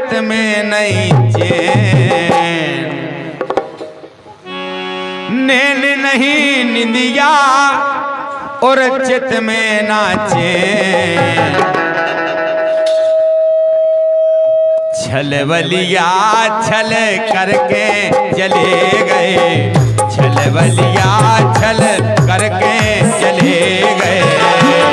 चित में नहीं चैन, नैन नहीं निंदिया और चित में ना चैन, छलवलिया छल करके चले गए, छलवलिया छल करके चले गए,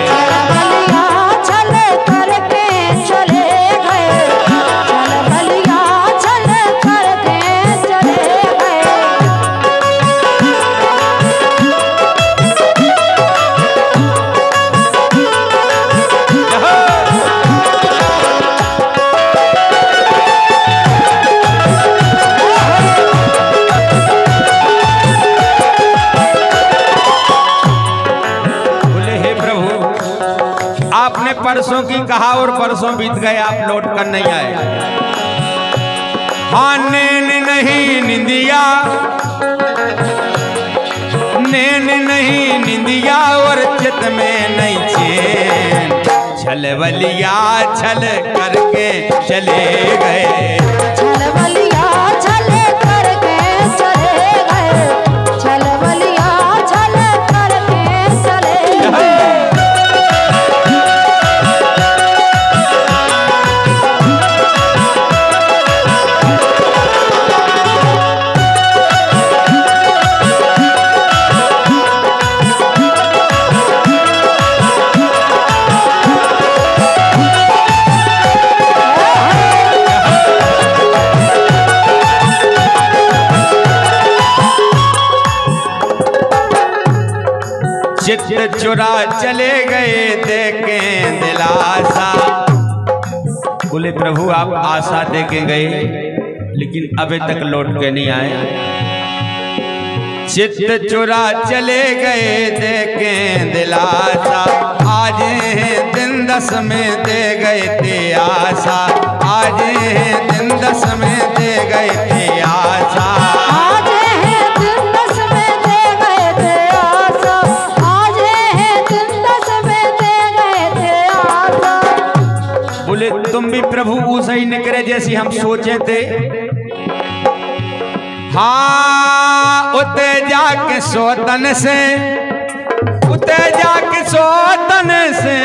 छलवलिया छल करके चले गए, छलवलिया छल करके चले गए। आपने परसों की कहा और परसों बीत गए, आप लौट कर नहीं आए। हाँ नैन नहीं निंदिया, नैन नहीं निंदिया और चित में नहीं चैन, छलवलिया छल करके चले गए, छलवलिया छल करके चले गए, छलवलिया छल करके चले गए। चित चुरा चले गए देखे दिलासा। बोले प्रभु आप आशा देके गए लेकिन अभी तक लौट के नहीं आए। चित चुरा चले गए देखे दिलासा, आज दिन 10 में दे गए थे आशा, आज दिन 10 में दे गए थे आशा, बोले तुम भी प्रभु उसे ही निकले जैसी हम सोचे थे। हाँ उते जाके सोतन से, उते जाके सोतन से,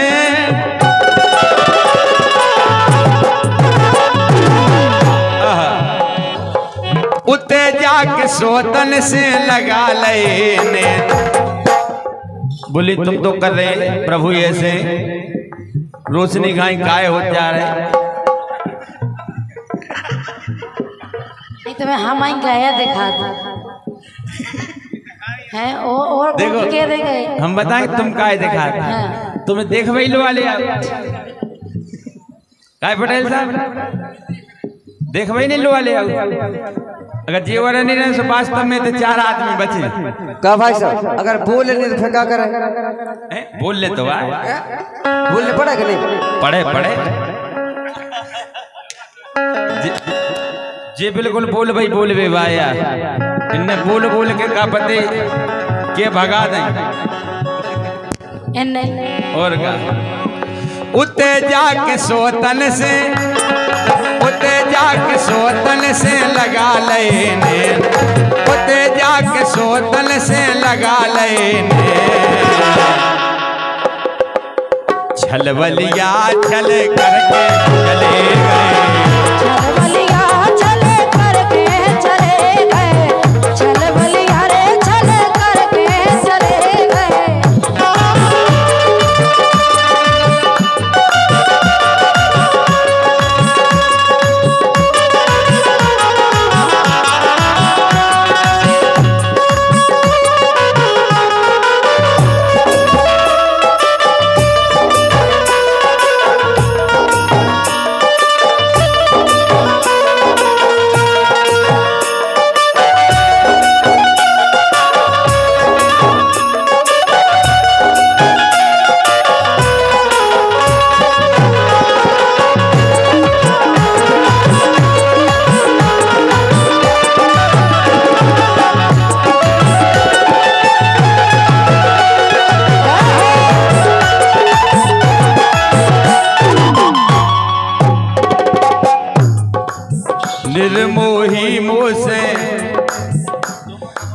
उते जाके सोतन से लगा लेने। बोले तुम तो कर रहे प्रभु ऐसे रोशनी घाई काय हो जा रहे। नहीं तो मैं हम आई गया दिखा है और देखो के दे गए। हम बताएं तुम काय दिखा हाँ। तुम्हें देख वही लो वाले काय पटेल साहब देख वही नहीं लो वाले अगर जीवन नहीं रहे तो वास्तव में तो 4 आदमी बचे। का भाई साहब अगर बोल नहीं तो फिर क्या करें? बोल ले तो बोलने पड़ा कि नहीं? पढ़े पढ़े जी बिल्कुल बोल भाई बोल बे भाया इनने बोल बोल के का पते के भगा दें और का उते जाके सोतन से, उते जाके सोतन से लगा लेने, उते जाके सोतन से लगा लेने। छलवलिया छल करके चले गए, छलवलिया छल करके चले गए, छलवलिया रे छल करके चले गए।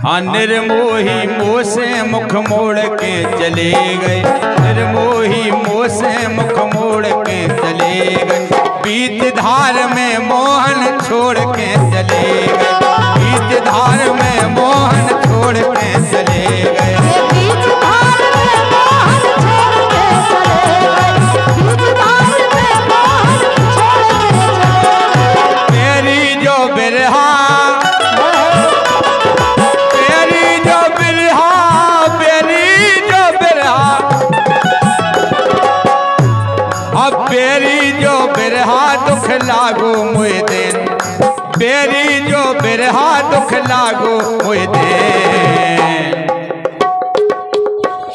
हाँ निर्मोही मुँह से मुख मोड़ के चले गए, निर्मोही मुँह से मुख मोड़ के चले गए, बीच धार में मोहन छोड़ के चले गए, बीच धार में मोहन छोड़ के चले गए। मेरी जो बिरहा दुख लागो मुझे देन, बेरी जो बिरहा दुख लागो मुझे देन।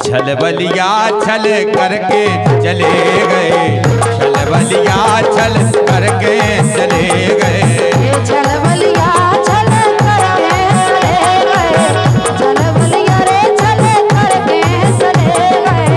छल बलिया छल करके चले गए, छल बलिया छल करके चले गए, छल बलिया छल करके चले गए, छल बलिया रे छल करके चले गए।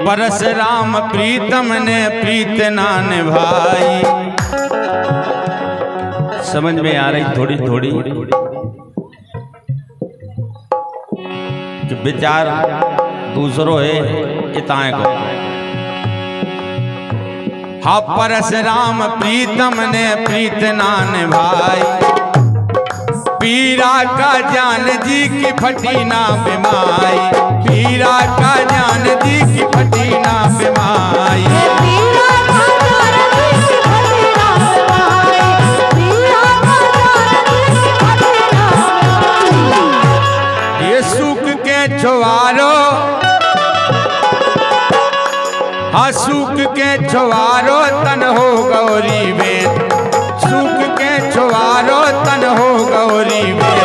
परशुराम प्रीतम ने प्रीत ना निभाई। समझ में आ रही थोड़ी थोड़ी कि विचार दूसरों है इताए को। हाँ परशुराम प्रीतम ने प्रीत ना निभाई, पीरा का जान जी की फटी ना बिमाई, पीरा का जान जी की फटी ना बिमाई, पीरा का जान जी की फटी ना बिमाई, पीरा का जान जी की फटी ना बिमाई। ये सूख के छुआरो, हाँ सूख के छुआरो तन हो गौरी बेन, सूख के छुआरो तन हो गौरी बेन।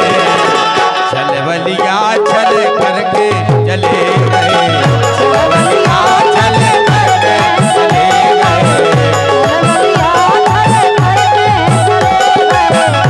छल बलिया छल करके चले गए, छल बलिया छल करके चले गए, छल बलिया छल करके चले गए।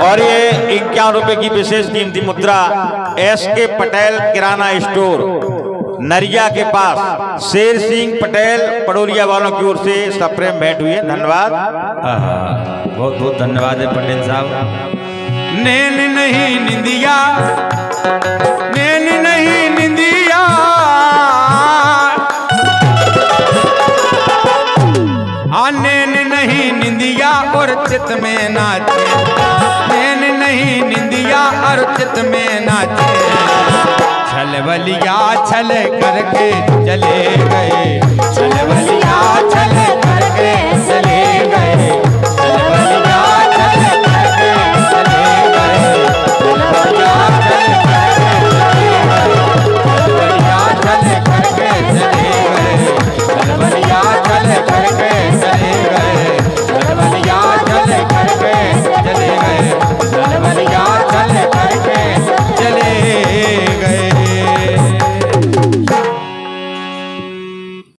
और ये 51 रुपए की विशेष कीमती मुद्रा एसके पटेल किराना स्टोर नरिया के पास शेर सिंह पटेल पड़ोरिया वालों की ओर से सप्रेम भेंट हुई है। धन्यवाद। बहुत बहुत धन्यवाद है पंडित साहब। नैन नहीं निंदिया, नैन नहीं निंदिया, हाँ नैन नहीं निंदिया और चित में नाचे, नैन नहीं निंदिया और चित में नाचे, छल बलिया छल करके चले गए,